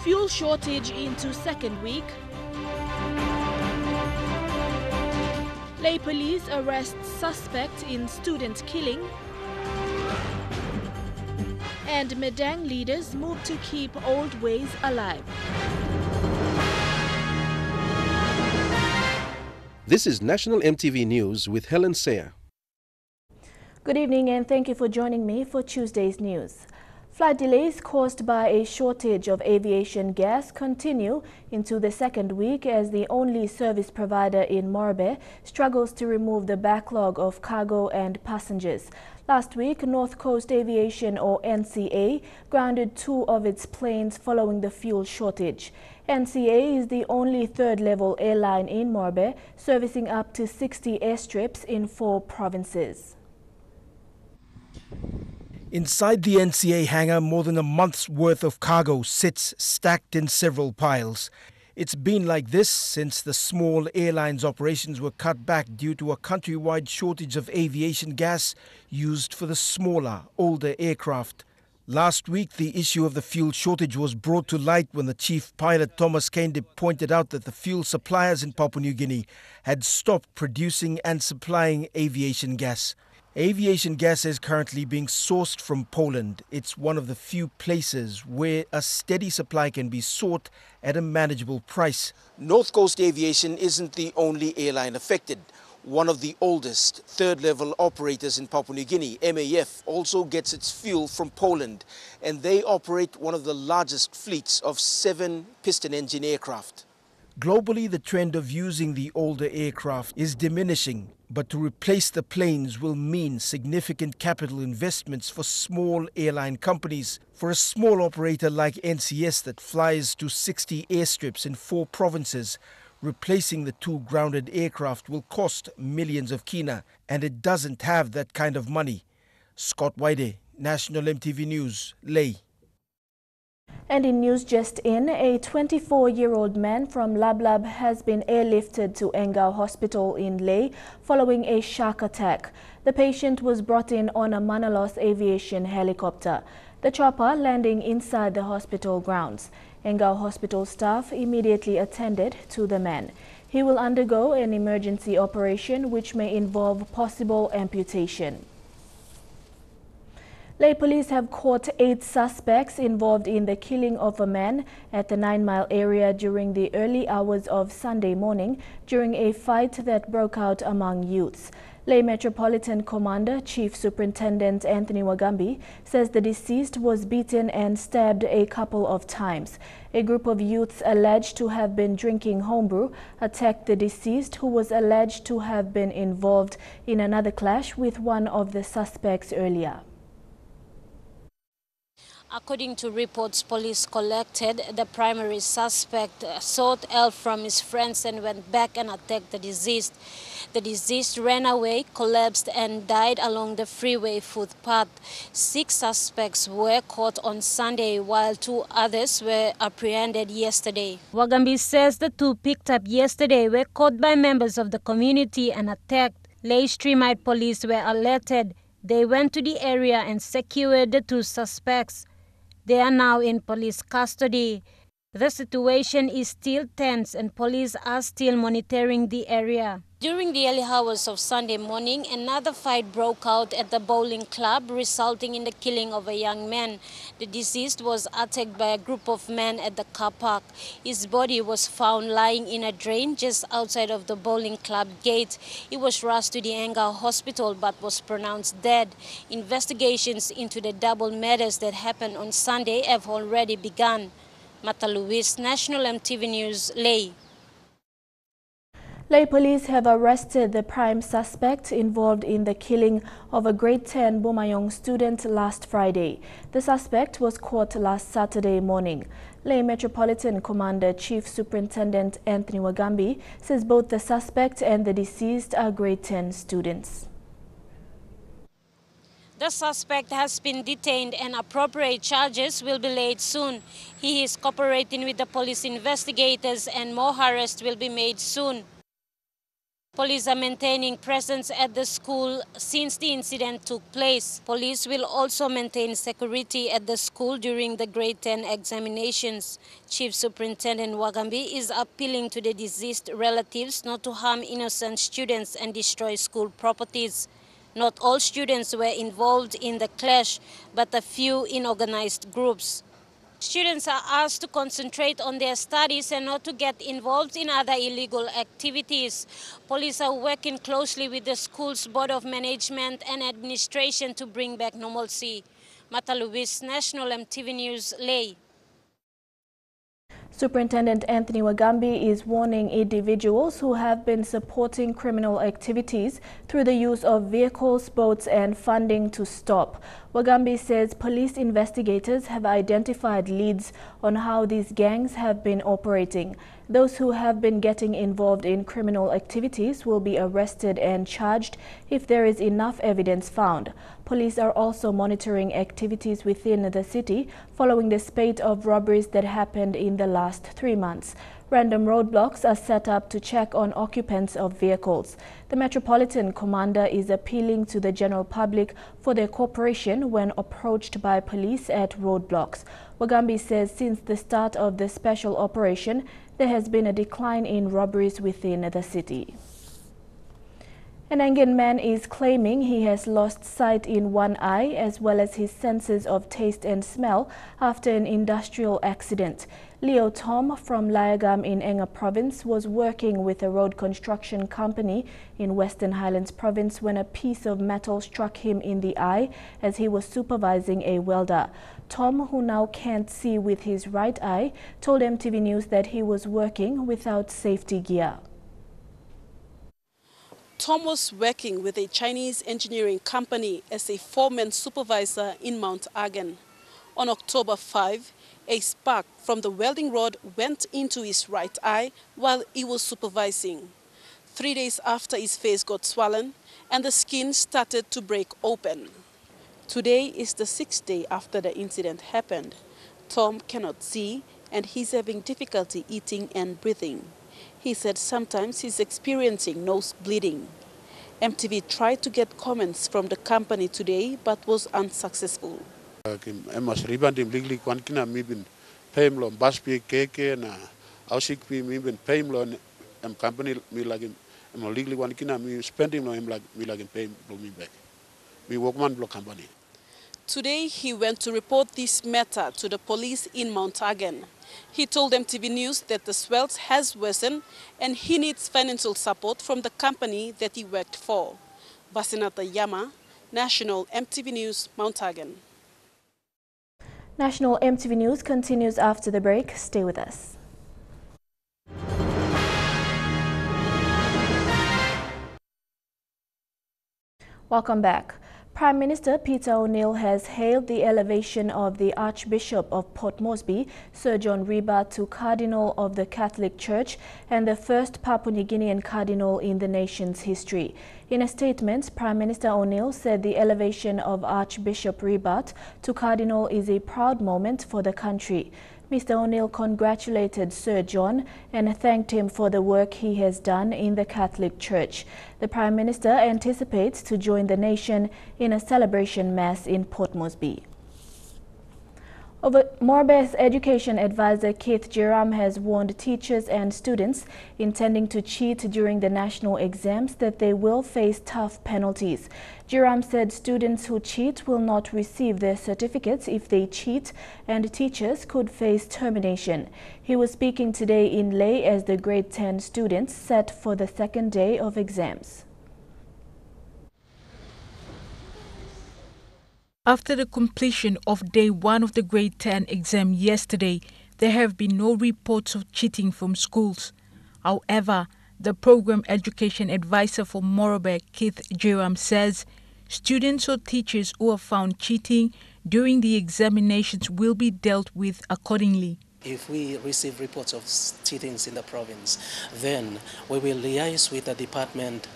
Fuel shortage into second week. Lay police arrests suspect in student killing. And Madang leaders move to keep old ways alive. This is National MTV News with Helen Sayer. Good evening and thank you for joining me for Tuesday's news. Flight delays caused by a shortage of aviation gas continue into the second week as the only service provider in Morbe struggles to remove the backlog of cargo and passengers. Last week, North Coast Aviation, or NCA, grounded 2 of its planes following the fuel shortage. NCA is the only third-level airline in Morbe, servicing up to 60 airstrips in 4 provinces. Inside the NCA hangar, more than a month's worth of cargo sits stacked in several piles. It's been like this since the small airline's operations were cut back due to a countrywide shortage of aviation gas used for the smaller, older aircraft. Last week, the issue of the fuel shortage was brought to light when the chief pilot Thomas Kende pointed out that the fuel suppliers in Papua New Guinea had stopped producing and supplying aviation gas. Aviation gas is currently being sourced from Poland. It's one of the few places where a steady supply can be sought at a manageable price. North Coast Aviation isn't the only airline affected. One of the oldest third-level operators in Papua New Guinea, MAF, also gets its fuel from Poland, and they operate one of the largest fleets of 7 piston-engine aircraft. Globally, the trend of using the older aircraft is diminishing, but to replace the planes will mean significant capital investments for small airline companies. For a small operator like NCS that flies to 60 airstrips in 4 provinces, replacing the 2 grounded aircraft will cost millions of kina, and it doesn't have that kind of money. Scott Waide, National MTV News, Ley. And in news just in, a 24-year-old man from Lablab has been airlifted to Engau Hospital in Ley following a shark attack. The patient was brought in on a Manalos aviation helicopter, the chopper landing inside the hospital grounds. Engau Hospital staff immediately attended to the man. He will undergo an emergency operation which may involve possible amputation. Lay police have caught 8 suspects involved in the killing of a man at the 9 Mile area during the early hours of Sunday morning during a fight that broke out among youths. Lay Metropolitan Commander Chief Superintendent Anthony Wagambi says the deceased was beaten and stabbed a couple of times. A group of youths alleged to have been drinking homebrew attacked the deceased, who was alleged to have been involved in another clash with one of the suspects earlier. According to reports police collected, the primary suspect sought help from his friends and went back and attacked the deceased. The deceased ran away, collapsed and died along the freeway footpath. 6 suspects were caught on Sunday, while 2 others were apprehended yesterday. Wagambi says the 2 picked up yesterday were caught by members of the community and attacked. Lay Streamite police were alerted. They went to the area and secured the 2 suspects. They are now in police custody. The situation is still tense and police are still monitoring the area. During the early hours of Sunday morning, another fight broke out at the bowling club, resulting in the killing of a young man. The deceased was attacked by a group of men at the car park. His body was found lying in a drain just outside of the bowling club gate. He was rushed to the Engau Hospital but was pronounced dead. Investigations into the double murders that happened on Sunday have already begun. Mata Luis, National MTV News, Ley. Lay police have arrested the prime suspect involved in the killing of a grade 10 Bumayong student last Friday. The suspect was caught last Saturday morning. Lay Metropolitan Commander Chief Superintendent Anthony Wagambi says both the suspect and the deceased are grade 10 students. The suspect has been detained and appropriate charges will be laid soon. He is cooperating with the police investigators and more arrests will be made soon. Police are maintaining presence at the school since the incident took place. Police will also maintain security at the school during the grade 10 examinations. Chief Superintendent Wagambi is appealing to the deceased relatives not to harm innocent students and destroy school properties. Not all students were involved in the clash, but a few in organized groups. Students are asked to concentrate on their studies and not to get involved in other illegal activities. Police are working closely with the school's Board of Management and Administration to bring back normalcy. Mata Luis, National EMTV News, Ley. Superintendent Anthony Wagambi is warning individuals who have been supporting criminal activities through the use of vehicles, boats and funding to stop. Wagambi says police investigators have identified leads on how these gangs have been operating. Those who have been getting involved in criminal activities will be arrested and charged if there is enough evidence found. Police are also monitoring activities within the city following the spate of robberies that happened in the last 3 months. Random roadblocks are set up to check on occupants of vehicles. The Metropolitan Commander is appealing to the general public for their cooperation when approached by police at roadblocks. Wagambi says since the start of the special operation, there has been a decline in robberies within the city. An Angan man is claiming he has lost sight in one eye as well as his senses of taste and smell after an industrial accident. Leo Tom from Layagam in Enga Province was working with a road construction company in Western Highlands Province when a piece of metal struck him in the eye as he was supervising a welder. Tom, who now can't see with his right eye, told EMTV News that he was working without safety gear. Tom was working with a Chinese engineering company as a foreman supervisor in Mount Agan. On October 5, a spark from the welding rod went into his right eye while he was supervising. 3 days after, his face got swollen and the skin started to break open. Today is the 6th day after the incident happened. Tom cannot see and he's having difficulty eating and breathing. He said sometimes he's experiencing nose bleeding. EMTV tried to get comments from the company today but was unsuccessful. Today he went to report this matter to the police in Mount Agan. He told EMTV News that the swells has worsened and he needs financial support from the company that he worked for. Vasinata Yama, National EMTV News, Mount Agan. National EMTV News continues after the break. Stay with us. Welcome back. Prime Minister Peter O'Neill has hailed the elevation of the Archbishop of Port Moresby, Sir John Riba, to Cardinal of the Catholic Church and the first Papua New Guinean Cardinal in the nation's history. In a statement, Prime Minister O'Neill said the elevation of Archbishop Riba to Cardinal is a proud moment for the country. Mr. O'Neill congratulated Sir John and thanked him for the work he has done in the Catholic Church. The Prime Minister anticipates to join the nation in a celebration mass in Port Moresby. Morebey's education advisor Keith Jerram has warned teachers and students intending to cheat during the national exams that they will face tough penalties. Jerram said students who cheat will not receive their certificates if they cheat, and teachers could face termination. He was speaking today in Ley as the grade 10 students set for the second day of exams. After the completion of day 1 of the grade 10 exam yesterday, there have been no reports of cheating from schools. However, the program education advisor for Morebey, Keith Jerram, says students or teachers who are found cheating during the examinations will be dealt with accordingly. If we receive reports of cheatings in the province, then we will liaise with the department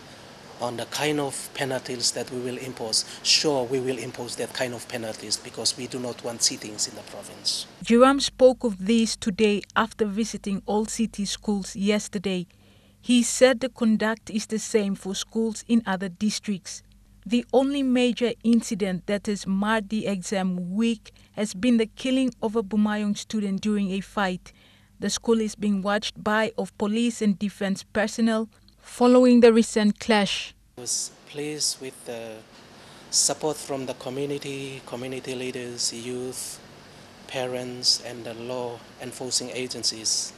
on the kind of penalties that we will impose. Sure, we will impose that kind of penalties because we do not want cheatings in the province. Jerram spoke of this today after visiting all city schools yesterday. He said the conduct is the same for schools in other districts. The only major incident that has marred the exam week has been the killing of a Bumayong student during a fight. The school is being watched by of police and defense personnel following the recent clash. I was pleased with the support from the community leaders, youth, parents, and the law enforcing agencies,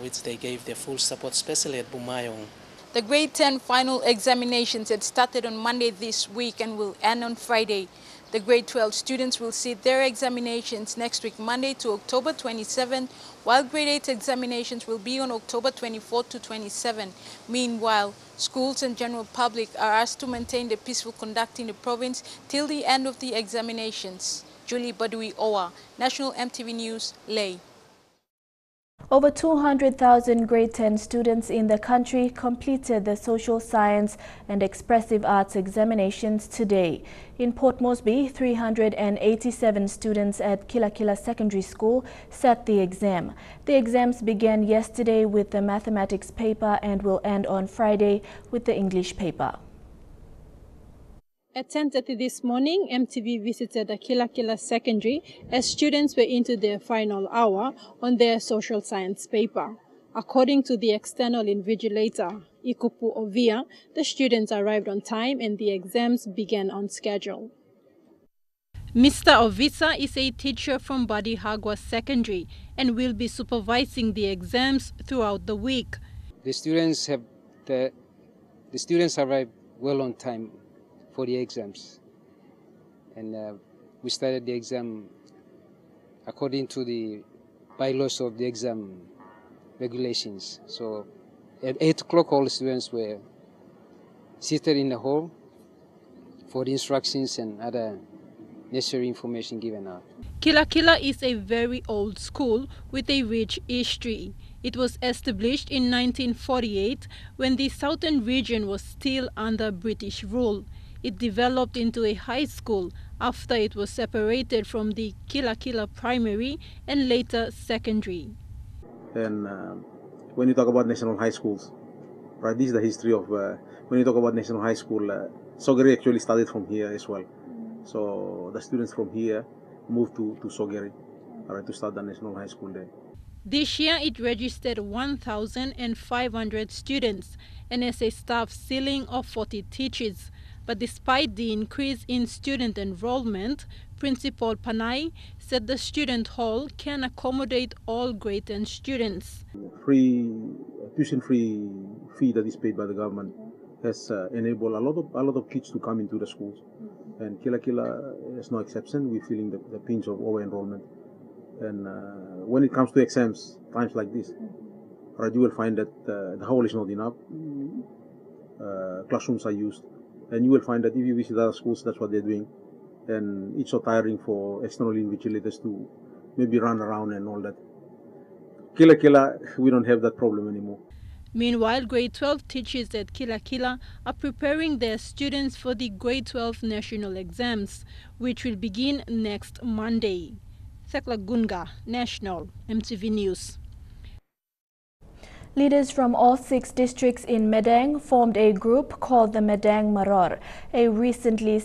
which they gave their full support, especially at Bumayong. The grade 10 final examinations had started on Monday this week and will end on Friday. The grade 12 students will sit their examinations next week, Monday to October 27, while grade 8 examinations will be on October 24 to 27. Meanwhile, schools and general public are asked to maintain the peaceful conduct in the province till the end of the examinations. Julie Badui Owa, National EMTV News, Leh. Over 200,000 grade 10 students in the country completed the social science and expressive arts examinations today. In Port Moresby, 387 students at Kila Kila Secondary School sat the exam. The exams began yesterday with the mathematics paper and will end on Friday with the English paper. At 10:30 this morning, EMTV visited Kila Kila Secondary as students were into their final hour on their social science paper. According to the external invigilator, Ikupu Ovia, the students arrived on time and the exams began on schedule. Mr. Ovisa is a teacher from Badi Hagwa Secondary and will be supervising the exams throughout the week. The students arrived well on time for the exams, and we started the exam according to the bylaws of the exam regulations. So at 8 o'clock all the students were seated in the hall for the instructions and other necessary information given out. Kila Kila is a very old school with a rich history. It was established in 1948 when the southern region was still under British rule. It developed into a high school after it was separated from the Kila Kila Primary and later secondary. And when you talk about national high schools, right, this is the history of, when you talk about national high school, Sogeri actually started from here as well. So the students from here moved to Sogeri, right, to start the national high school there. This year it registered 1,500 students and has a staff ceiling of 40 teachers. But despite the increase in student enrollment, Principal Panay said the student hall can accommodate all grade 10 students. Tuition-free fee that is paid by the government has enabled a lot of kids to come into the schools, and Kila Kila is no exception. We're feeling the pinch of over-enrollment, and when it comes to exams, times like this, right, you will find that the hall is not enough. Classrooms are used. And you will find that if you visit other schools, that's what they're doing. And it's so tiring for external invigilators to maybe run around and all that. Kila Kila, we don't have that problem anymore. Meanwhile, grade 12 teachers at Kila Kila are preparing their students for the grade 12 national exams, which will begin next Monday. Thekla Gunga, National, EMTV News. Leaders from all 6 districts in Madang formed a group called the Madang Maror. Recently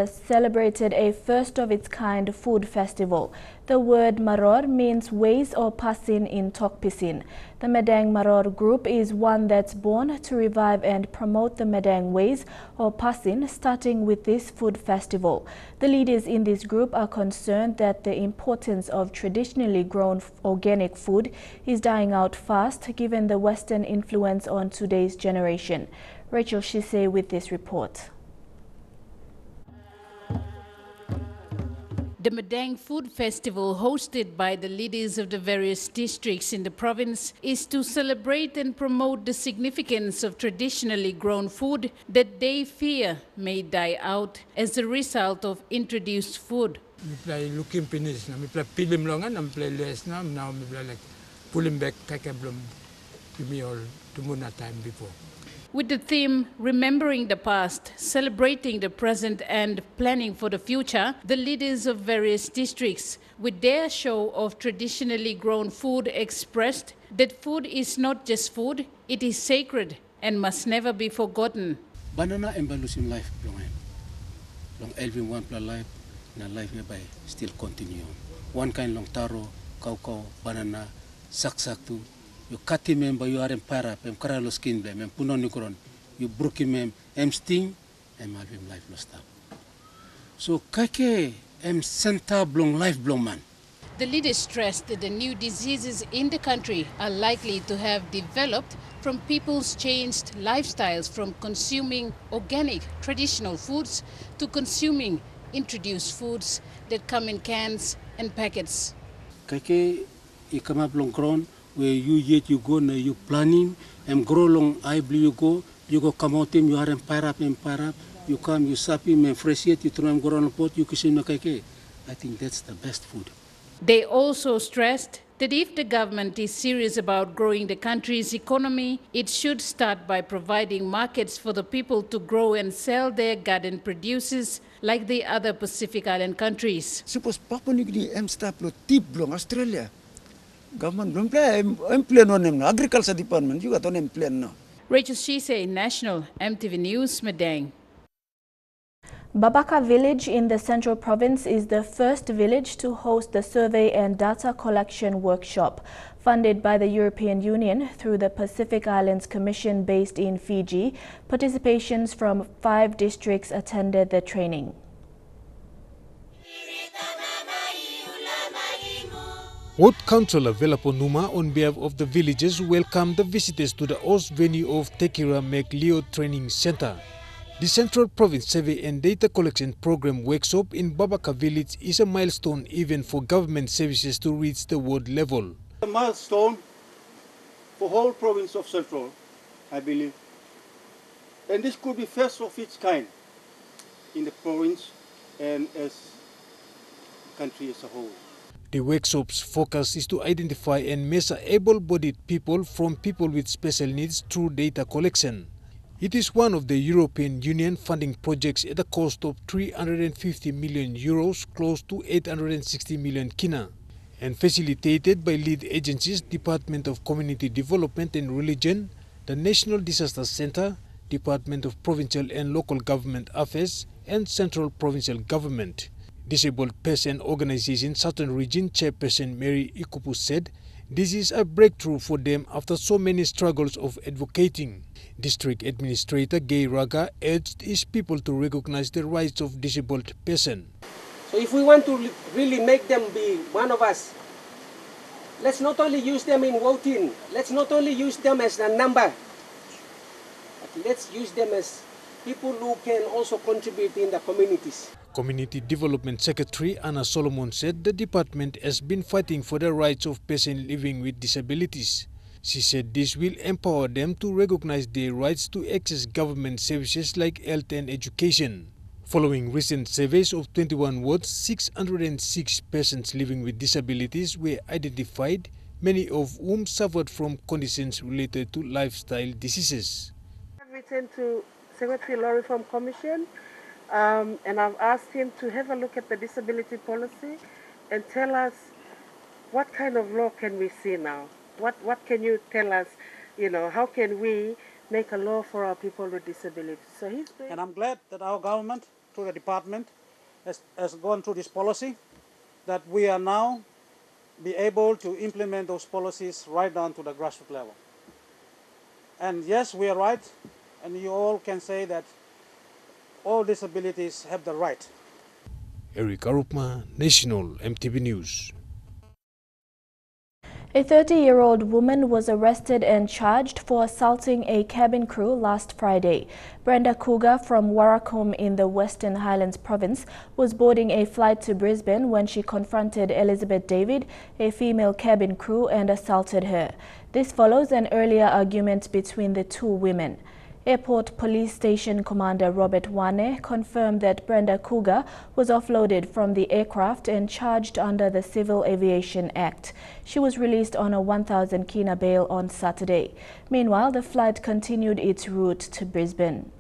celebrated a first-of-its-kind food festival. The word Maror means ways or pasin in Tok Pisin. The Madang Maror group is one that's born to revive and promote the Madang ways or pasin, starting with this food festival. The leaders in this group are concerned that the importance of traditionally grown organic food is dying out fast given the Western influence on today's generation. Rachel Shise with this report. The Madang Food Festival, hosted by the leaders of the various districts in the province, is to celebrate and promote the significance of traditionally grown food that they fear may die out as a result of introduced food. Mi play looking finish na mi play film longan am play less now mi play like pulling back kakablom mi all to muna time before. With the theme Remembering the Past, Celebrating the Present and Planning for the Future, the leaders of various districts, with their show of traditionally grown food, expressed that food is not just food, it is sacred and must never be forgotten. Banana embalusim life blongan. Long elvin one pla life, na life by still continue. One kind long taro, kau banana, sak tu. You cut him by you are empara, karalo skin blem, punon nikron. You broke him, sting, alvin life lost up. So kake senta blong life blong man. The leaders stressed that the new diseases in the country are likely to have developed from people's changed lifestyles, from consuming organic traditional foods to consuming introduced foods that come in cans and packets. Kake ikama blong grown where you yet you go na you planning and grow long I believe you go come out him you are empire you come you sap him and fresh yet you throw him grow on pot you kiss him na kake. I think that's the best food. They also stressed that if the government is serious about growing the country's economy, it should start by providing markets for the people to grow and sell their garden produces like the other Pacific Island countries. Suppose Papua New Guinea start lo tip long Australia. Government belum plan on them. Agriculture department juga ton plan now. Rachel Shise, National EMTV News, Madang. Babaka village in the Central Province is the first village to host the survey and data collection workshop. Funded by the European Union through the Pacific Islands Commission based in Fiji, participations from 5 districts attended the training. Ward Councillor Velapo Numa, on behalf of the villagers, welcomed the visitors to the host venue of Tekira McLeod Training Centre. The Central Province Survey and Data Collection Program workshop in Babaka Village is a milestone event for government services to reach the ward level. A milestone for whole province of Central, I believe. And this could be first of its kind in the province and as country as a whole. The workshop's focus is to identify and measure able-bodied people from people with special needs through data collection. It is one of the European Union funding projects at a cost of 350 million euros, close to 860 million kina, and facilitated by lead agencies Department of Community Development and Religion, the National Disaster Centre, Department of Provincial and Local Government Affairs, and Central Provincial Government. Disabled Person Organization Southern Region Chairperson Mary Ikupu said, this is a breakthrough for them after so many struggles of advocating. District Administrator Gay Raga urged his people to recognize the rights of disabled persons. So if we want to really make them be one of us, let's not only use them in voting, let's not only use them as a number, but let's use them as people who can also contribute in the communities. Community Development Secretary Anna Solomon said the department has been fighting for the rights of persons living with disabilities. She said this will empower them to recognize their rights to access government services like health and education. Following recent surveys of 21 wards, 606 persons living with disabilities were identified, many of whom suffered from conditions related to lifestyle diseases. I've written to Secretary Law Reform Commission and I've asked him to have a look at the disability policy and tell us what kind of law can we see now? What can you tell us, how can we make a law for our people with disabilities? So and I'm glad that our government, through the department, has gone through this policy, that we are now be able to implement those policies right down to the grassroots level. And yes, we are right, and you all can say that all disabilities have the right. Eric Arupma, National EMTV News. A 30-year-old woman was arrested and charged for assaulting a cabin crew last Friday. Brenda Cougar from Warakum in the Western Highlands province was boarding a flight to Brisbane when she confronted Elizabeth David, a female cabin crew, and assaulted her. This follows an earlier argument between the two women. Airport Police Station Commander Robert Wane confirmed that Brenda Cougar was offloaded from the aircraft and charged under the Civil Aviation Act. She was released on a 1,000 kina bail on Saturday. Meanwhile, the flight continued its route to Brisbane.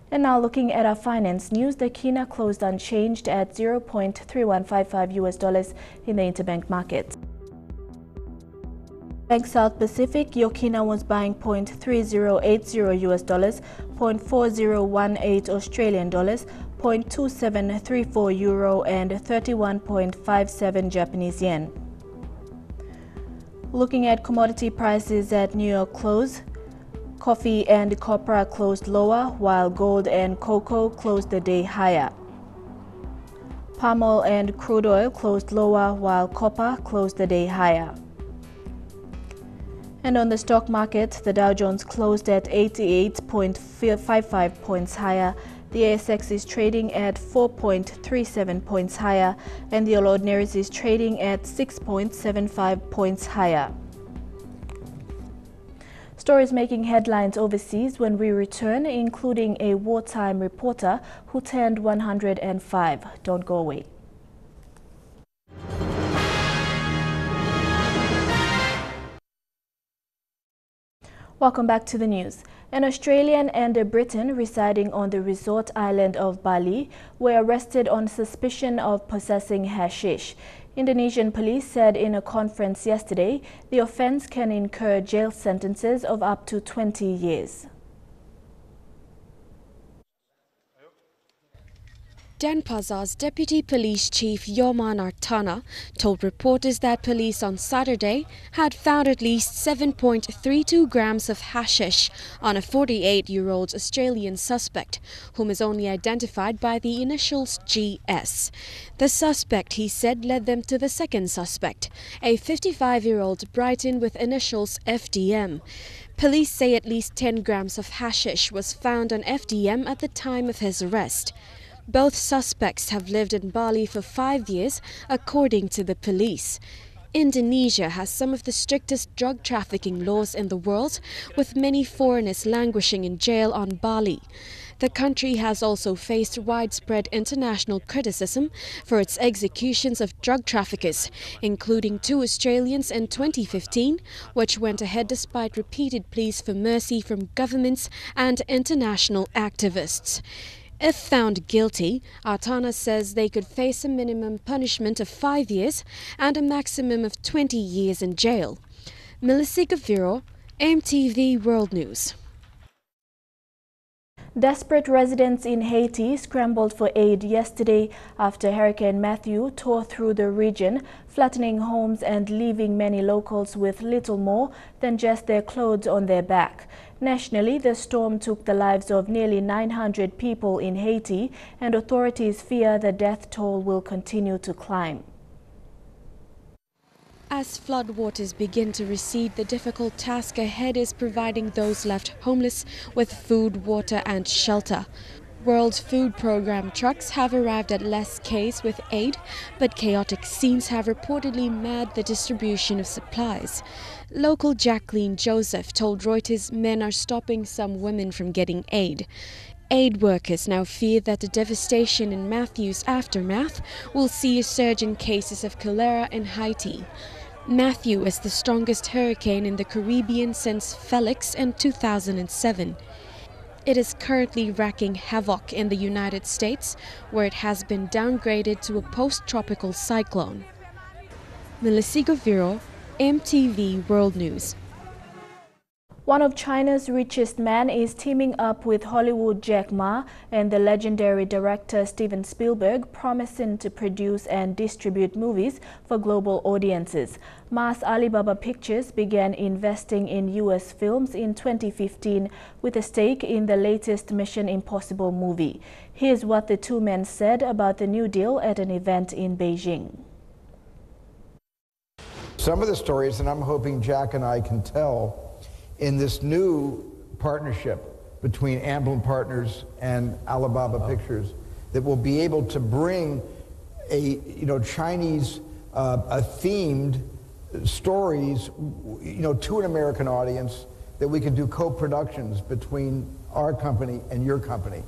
And now looking at our finance news, the kina closed unchanged at $0.3155 in the interbank market. Bank South Pacific, Yokina was buying $0.3080 US dollars, $0.4018 Australian dollars, $0.2734 euro, and 31.57 Japanese yen. Looking at commodity prices at New York close, coffee and copra closed lower, while gold and cocoa closed the day higher. Palm oil and crude oil closed lower, while copper closed the day higher. And on the stock market, the Dow Jones closed at 88.55 points higher. The ASX is trading at 4.37 points higher, and the All Ordinaries is trading at 6.75 points higher. Stories making headlines overseas when we return, including a wartime reporter who turned 105. Don't go away. Welcome back to the news. An Australian and a Briton residing on the resort island of Bali were arrested on suspicion of possessing hashish. Indonesian police said in a conference yesterday the offence can incur jail sentences of up to 20 years. Denpasar's Deputy Police Chief Yoman Artana told reporters that police on Saturday had found at least 7.32 grams of hashish on a 48-year-old Australian suspect, whom is only identified by the initials GS. The suspect, he said, led them to the second suspect, a 55-year-old Briton with initials FDM. Police say at least 10 grams of hashish was found on FDM at the time of his arrest. Both suspects have lived in Bali for 5 years, according to the police. Indonesia has some of the strictest drug trafficking laws in the world, with many foreigners languishing in jail on Bali. The country has also faced widespread international criticism for its executions of drug traffickers, including 2 Australians in 2015, which went ahead despite repeated pleas for mercy from governments and international activists. If found guilty, Artana says they could face a minimum punishment of 5 years and a maximum of 20 years in jail. Melissa Gaviro, EMTV World News. Desperate residents in Haiti scrambled for aid yesterday after Hurricane Matthew tore through the region, flattening homes and leaving many locals with little more than just their clothes on their back. Nationally, the storm took the lives of nearly 900 people in Haiti, and authorities fear the death toll will continue to climb. As floodwaters begin to recede, the difficult task ahead is providing those left homeless with food, water and shelter. World Food Programme trucks have arrived at Les Cayes with aid, but chaotic scenes have reportedly marred the distribution of supplies. Local Jacqueline Joseph told Reuters men are stopping some women from getting aid. Aid workers now fear that the devastation in Matthew's aftermath will see a surge in cases of cholera in Haiti. Matthew is the strongest hurricane in the Caribbean since Felix in 2007. It is currently wreaking havoc in the United States, where it has been downgraded to a post-tropical cyclone. Melissa Gaviro, EMTV World News. One of China's richest men is teaming up with Hollywood Jack Ma and the legendary director Steven Spielberg, promising to produce and distribute movies for global audiences. Ma's Alibaba Pictures began investing in U.S. films in 2015 with a stake in the latest Mission Impossible movie. Here's what the two men said about the new deal at an event in Beijing. Some of the stories that I'm hoping Jack and I can tell in this new partnership between Amblin Partners and Alibaba Pictures that will be able to bring a Chinese themed stories to an American audience, that we can do co-productions between our company and your company,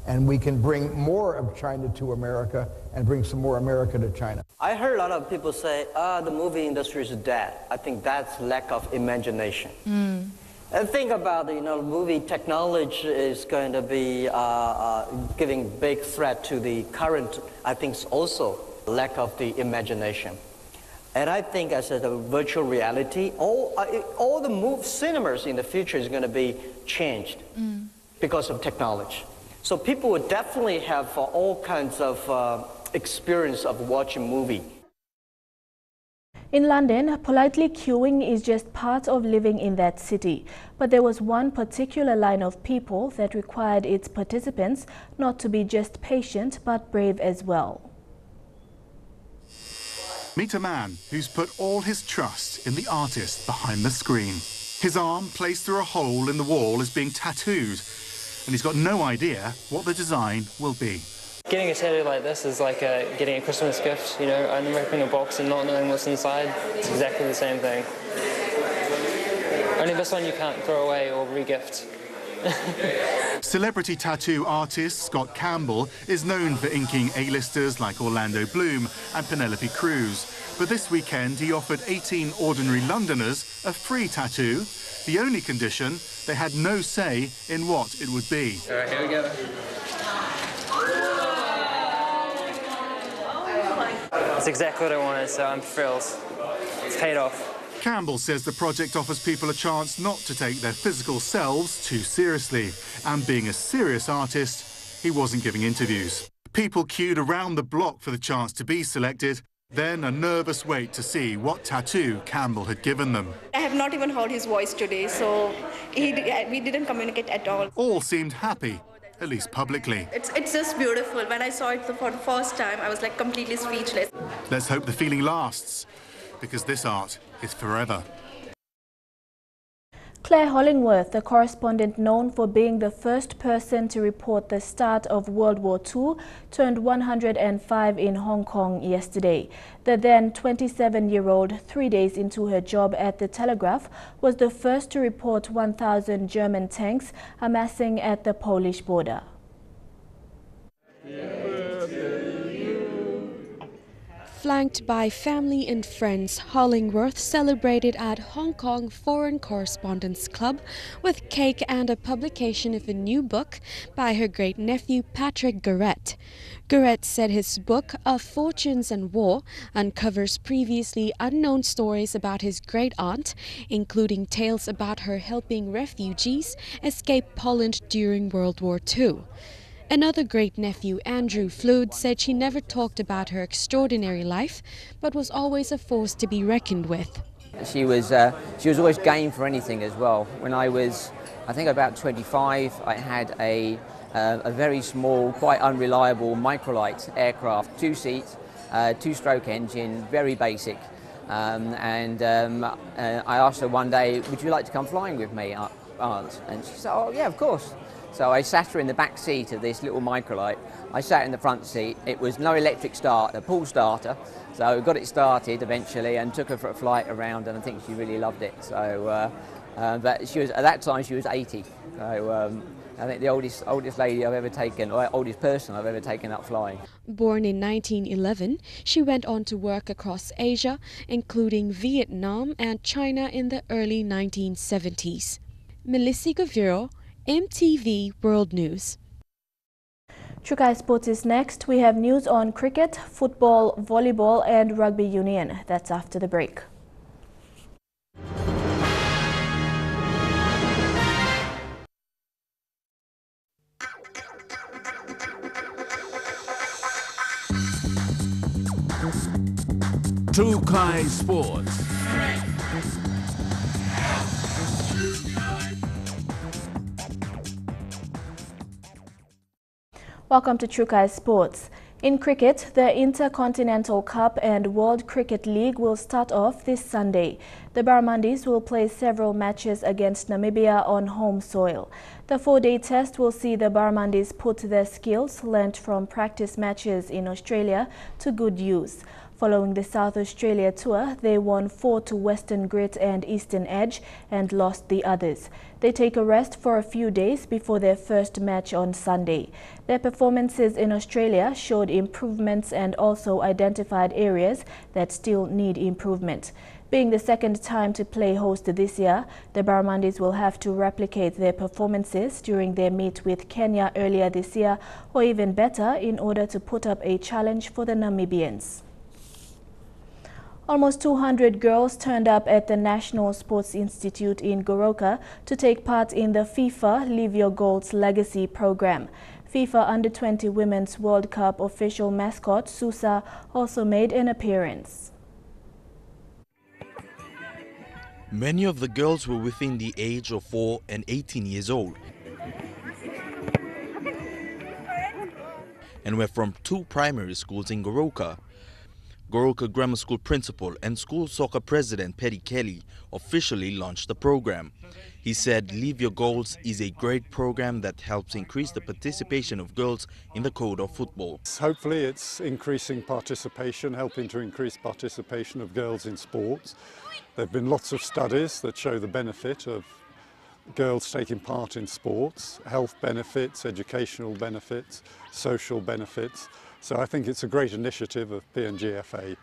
and we can bring more of China to America and bring some more America to China. I heard a lot of people say, the movie industry is dead. I think that's lack of imagination. And think about, movie technology is going to be giving big threat to the current, I think it's also lack of the imagination. And I think as a virtual reality, all the cinemas in the future is going to be changed because of technology. So people would definitely have all kinds of experience of watching movie. In London, politely queuing is just part of living in that city. But there was one particular line of people that required its participants not to be just patient but brave as well. Meet a man who's put all his trust in the artist behind the screen. His arm, placed through a hole in the wall, is being tattooed, and he's got no idea what the design will be. Getting a tattoo like this is like getting a Christmas gift, you know, unwrapping a box and not knowing what's inside. It's exactly the same thing. Only this one you can't throw away or re-gift. Celebrity tattoo artist Scott Campbell is known for inking A-listers like Orlando Bloom and Penelope Cruz. But this weekend he offered 18 ordinary Londoners a free tattoo. The only condition, they had no say in what it would be. All right, here we go. That's exactly what I wanted, so I'm thrilled. It's paid off. Campbell says the project offers people a chance not to take their physical selves too seriously. And being a serious artist, he wasn't giving interviews. People queued around the block for the chance to be selected, then a nervous wait to see what tattoo Campbell had given them. I have not even heard his voice today, so we didn't communicate at all. All seemed happy, at least publicly. It's just beautiful. When I saw it for the first time, I was like completely speechless. Let's hope the feeling lasts, because this art is forever. Claire Hollingworth, a correspondent known for being the first person to report the start of World War II, turned 105 in Hong Kong yesterday. The then 27-year-old, 3 days into her job at the Telegraph, was the first to report 1,000 German tanks amassing at the Polish border. Flanked by family and friends, Hollingworth celebrated at Hong Kong Foreign Correspondents Club with cake and a publication of a new book by her great-nephew Patrick Garrett. Garrett said his book, Of Fortunes and War, uncovers previously unknown stories about his great-aunt, including tales about her helping refugees escape Poland during World War II. Another great-nephew, Andrew Flood, said she never talked about her extraordinary life, but was always a force to be reckoned with. She was always game for anything as well. When I was, I think about 25, I had a very small, quite unreliable microlight aircraft, 2-seat, 2-stroke engine, very basic. I asked her one day, would you like to come flying with me, Aunt? And she said, oh yeah, of course. So I sat her in the back seat of this little microlight. I sat in the front seat. It was no electric start, a pull starter. So got it started eventually and took her for a flight around, and I think she really loved it. So, but she was, at that time she was 80. So I think the oldest lady I've ever taken, or oldest person I've ever taken up flying. Born in 1911, she went on to work across Asia, including Vietnam and China in the early 1970s. Melissa Goviro, EMTV World News. Chukai Sports is next. We have news on cricket, football, volleyball and rugby union. That's after the break. Chukai Sports. Welcome to Chukai Sports. In cricket, the Intercontinental Cup and World Cricket League will start off this Sunday. The Barramundis will play several matches against Namibia on home soil. The 4-day test will see the Barramundis put their skills learnt from practice matches in Australia to good use. Following the South Australia tour, they won 4 to Western Grit and Eastern Edge and lost the others. They take a rest for a few days before their first match on Sunday. Their performances in Australia showed improvements and also identified areas that still need improvement. Being the second time to play host this year, the Barramundis will have to replicate their performances during their meet with Kenya earlier this year, or even better, in order to put up a challenge for the Namibians. Almost 200 girls turned up at the National Sports Institute in Goroka to take part in the FIFA Live Your Goals Legacy program. FIFA Under-20 Women's World Cup official mascot Susa also made an appearance. Many of the girls were within the age of 4 and 18 years old and were from 2 primary schools in Goroka. Goroka Grammar School principal and school soccer president Paddy Kelly officially launched the program. He said Live Your Goals is a great program that helps increase the participation of girls in the code of football. Hopefully it's increasing participation, helping to increase participation of girls in sports. There have been lots of studies that show the benefit of girls taking part in sports, health benefits, educational benefits, social benefits. So I think it's a great initiative of PNGFA.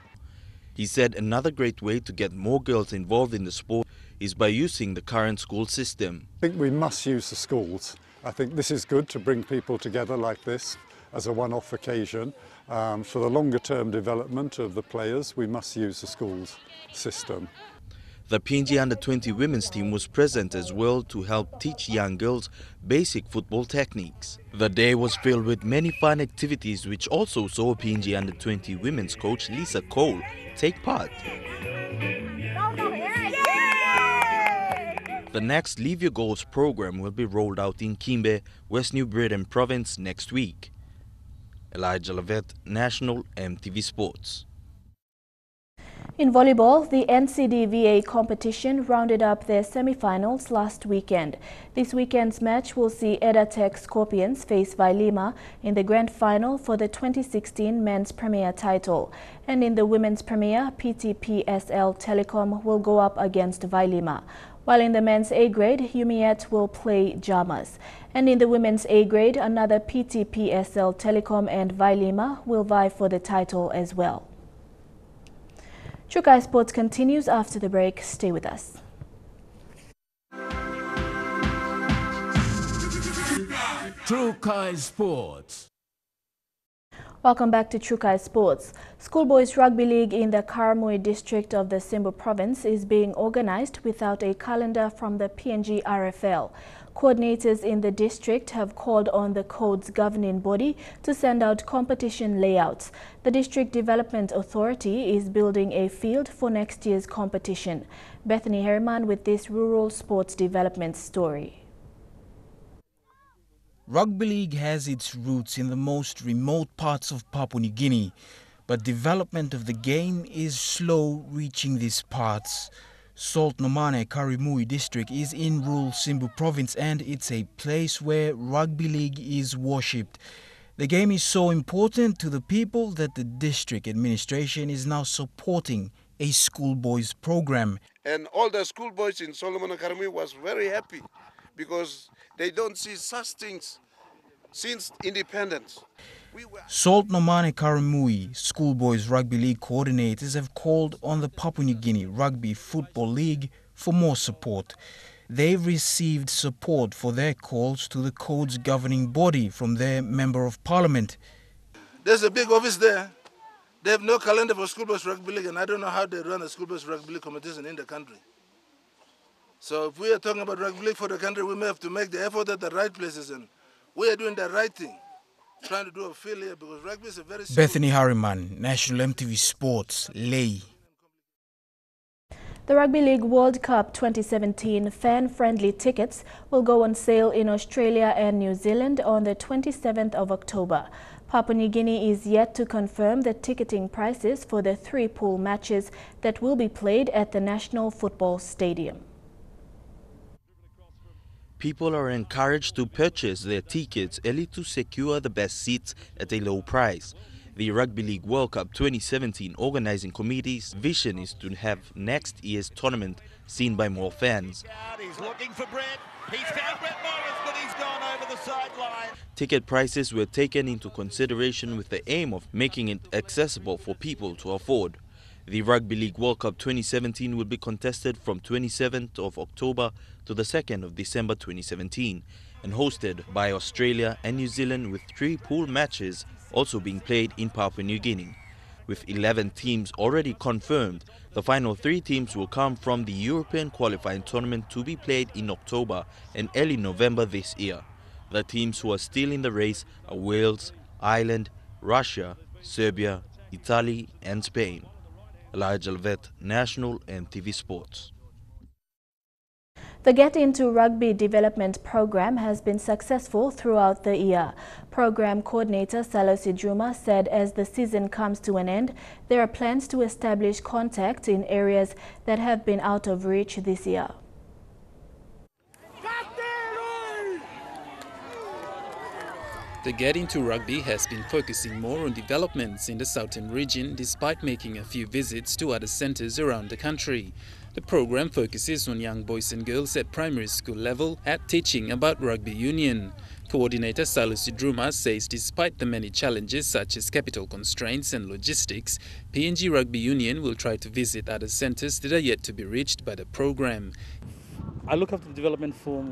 He said another great way to get more girls involved in the sport is by using the current school system. I think we must use the schools. I think this is good to bring people together like this as a one-off occasion. For the longer term development of the players, we must use the schools system. The PNG Under-20 women's team was present as well to help teach young girls basic football techniques. The day was filled with many fun activities which also saw PNG Under-20 women's coach Lisa Cole take part. The next Live Your Goals program will be rolled out in Kimbe, West New Britain Province next week. Elijah Levet, National EMTV Sports. In volleyball, the NCDVA competition rounded up their semi-finals last weekend. This weekend's match will see Edatech Scorpions face Vailima in the grand final for the 2016 Men's Premier title. And in the Women's Premier, PTPSL Telecom will go up against Vailima. While in the men's A grade, Humiet will play Jamas. And in the women's A grade, another PTPSL Telecom and Vailima will vie for the title as well. Trukai Sports continues after the break. Stay with us. Trukai Sports. Welcome back to Trukai Sports. Schoolboys Rugby League in the Karamui district of the Simbu province is being organized without a calendar from the PNG RFL. Coordinators in the district have called on the code's governing body to send out competition layouts. The District Development Authority is building a field for next year's competition. Bethany Herman with this rural sports development story. Rugby League has its roots in the most remote parts of Papua New Guinea, but development of the game is slow reaching these parts. Salt Nomane Karimui district is in rural Simbu province and it's a place where rugby league is worshipped. The game is so important to the people that the district administration is now supporting a schoolboys program. And all the schoolboys in Solomon and Karimui was very happy because they don't see such things since independence. Salt Nomane Karimui Schoolboys Rugby League coordinators have called on the Papua New Guinea Rugby Football League for more support. They've received support for their calls to the code's governing body from their Member of Parliament. There's a big office there. They have no calendar for schoolboys rugby league, and I don't know how they run a schoolboys rugby league competition in the country. So if we are talking about rugby league for the country, we may have to make the effort at the right places, and we are doing the right thing. Trying to do a field here because rugby is a very Bethany Harriman, National EMTV Sports, Ley. The Rugby League World Cup 2017 fan-friendly tickets will go on sale in Australia and New Zealand on the 27th of October. Papua New Guinea is yet to confirm the ticketing prices for the 3 pool matches that will be played at the National Football Stadium. People are encouraged to purchase their tickets early to secure the best seats at a low price. The Rugby League World Cup 2017 organizing committee's vision is to have next year's tournament seen by more fans. He's looking for Brett. He's found Brett Morris, but he's gone over the sideline. Ticket prices were taken into consideration with the aim of making it accessible for people to afford. The Rugby League World Cup 2017 will be contested from 27th of October to the 2nd of December 2017 and hosted by Australia and New Zealand with 3 pool matches also being played in Papua New Guinea. With 11 teams already confirmed, the final 3 teams will come from the European qualifying tournament to be played in October and early November this year. The teams who are still in the race are Wales, Ireland, Russia, Serbia, Italy and Spain. Elijah Alvet, National EMTV Sports. The Get Into Rugby Development Program has been successful throughout the year. Program Coordinator Salosi Juma said as the season comes to an end, there are plans to establish contact in areas that have been out of reach this year. The Get Into Rugby has been focusing more on developments in the southern region despite making a few visits to other centres around the country. The program focuses on young boys and girls at primary school level at teaching about rugby union. Coordinator Salosi Druma says despite the many challenges such as capital constraints and logistics, PNG Rugby Union will try to visit other centres that are yet to be reached by the program. I look after the development for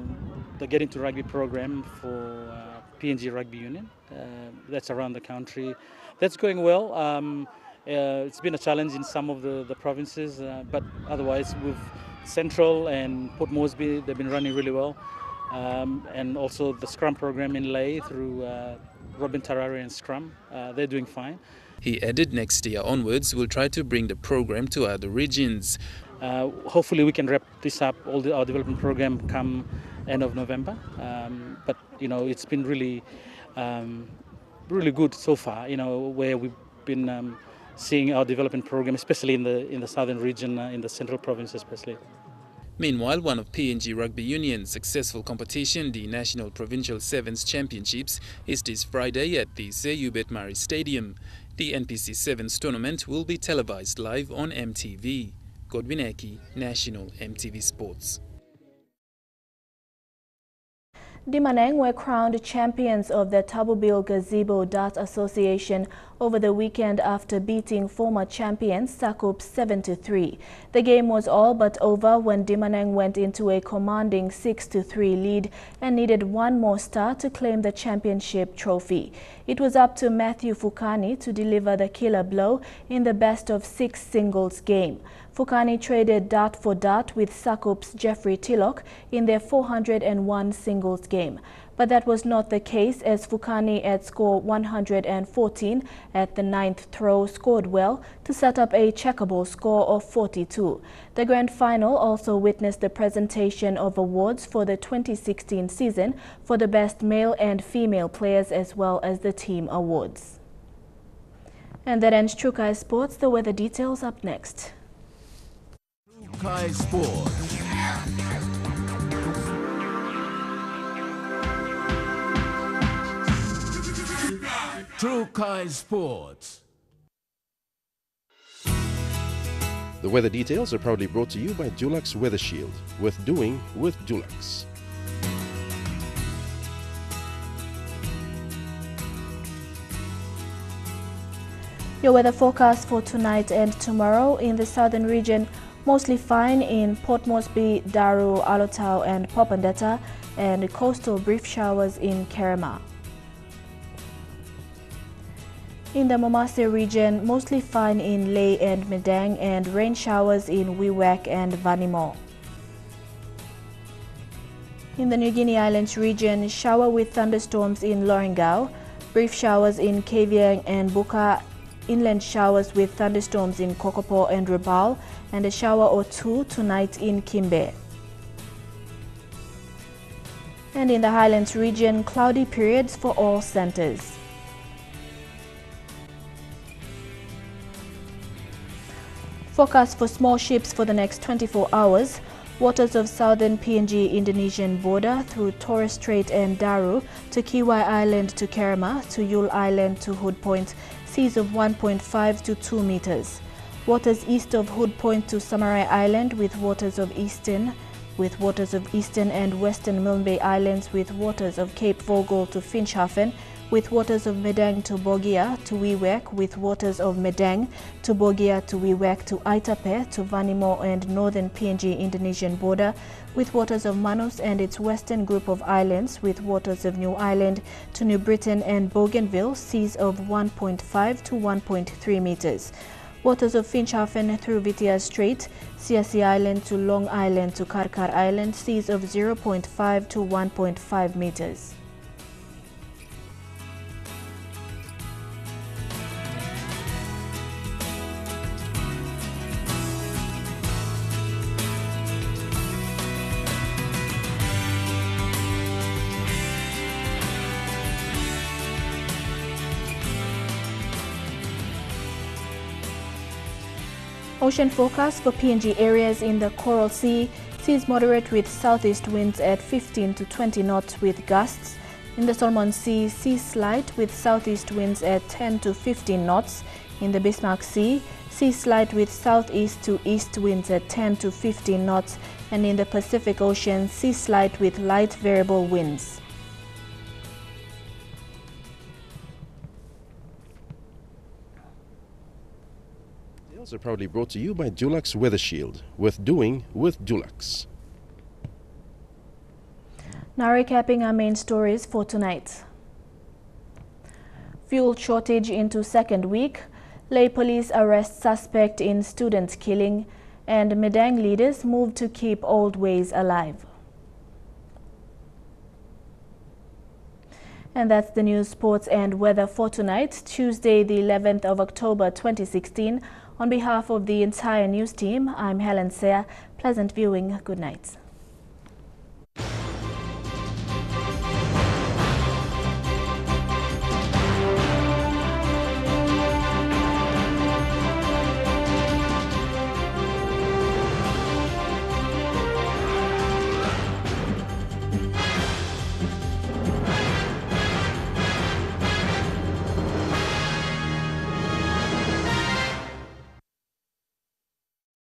the Get Into Rugby program for PNG Rugby Union. That's around the country. That's going well. It's been a challenge in some of the provinces, but otherwise with Central and Port Moresby, they've been running really well. And also the Scrum program in Lae through Robin Tarare and Scrum, they're doing fine. He added next year onwards will try to bring the program to other regions. Hopefully we can wrap this up, our development program come end of November. But you know, it's been really, really good so far. You know, where we've been seeing our development program, especially in the southern region, in the central province especially. Meanwhile, one of PNG Rugby Union's successful competition, the National Provincial Sevens Championships, is this Friday at the Sir Hubert Murray Stadium. The NPC Sevens tournament will be televised live on MTV. Godwin Eki, National MTV Sports. Madang were crowned champions of the Tabubil Gazebo Dart Association over the weekend after beating former champions Sakup 7-3. The game was all but over when Madang went into a commanding 6-3 lead and needed one more star to claim the championship trophy. It was up to Matthew Fukani to deliver the killer blow in the best-of-6 singles game. Fukani traded dart for dart with Sakup's Jeffrey Tilloch in their 401 singles game. But that was not the case as Fukani at score 114 at the 9th throw scored well to set up a checkable score of 42. The grand final also witnessed the presentation of awards for the 2016 season for the best male and female players as well as the team awards. And that ends Trukai Sports. The weather details up next. Trukai Sports. Trukai Sports. The weather details are proudly brought to you by Dulux Weather Shield. Worth doing with Dulux. Your weather forecast for tonight and tomorrow in the southern region. Mostly fine in Port Moresby, Daru, Alotau and Popondetta, and coastal brief showers in Kerema. In the Momase region, mostly fine in Lae and Madang and rain showers in Wewak and Vanimo. In the New Guinea Islands region, shower with thunderstorms in Lorengau, brief showers in Kavieng and Buka, inland showers with thunderstorms in Kokopo and Rabaul, and a shower or two tonight in Kimbe. And in the Highlands region, cloudy periods for all centres. Forecast for small ships for the next 24 hours. Waters of southern PNG Indonesian border through Torres Strait and Daru to Kiwai Island to Kerema to Yule Island to Hood Point, seas of 1.5 to 2 meters. Waters east of Hood Point to Samarai Island with waters of eastern and western Milne Bay Islands with waters of Cape Vogel to Finschhafen with waters of Madang to Bogia to Wewak, with waters of Madang to Bogia to Wewak to Aitape to Vanimo and northern PNG Indonesian border, with waters of Manus and its western group of islands, with waters of New Ireland to New Britain and Bougainville, seas of 1.5 to 1.3 meters. Waters of Finchhafen through Vitia Strait, Siasi Island to Long Island to Karkar Island, seas of 0.5 to 1.5 meters. Ocean forecast for PNG areas in the Coral Sea, seas moderate with southeast winds at 15 to 20 knots with gusts. In the Solomon Sea, seas slight with southeast winds at 10 to 15 knots. In the Bismarck Sea, seas slight with southeast to east winds at 10 to 15 knots. And in the Pacific Ocean, seas slight with light variable winds. Are proudly brought to you by Dulux Weather Shield, with doing with Dulux. Now recapping our main stories for tonight. Fuel shortage into second week, Lay police arrest suspect in student killing, and Madang leaders move to keep old ways alive. And that's the news, sports and weather for tonight, Tuesday the 11th of October 2016. On behalf of the entire news team, I'm Helen Seah. Pleasant viewing. Good night.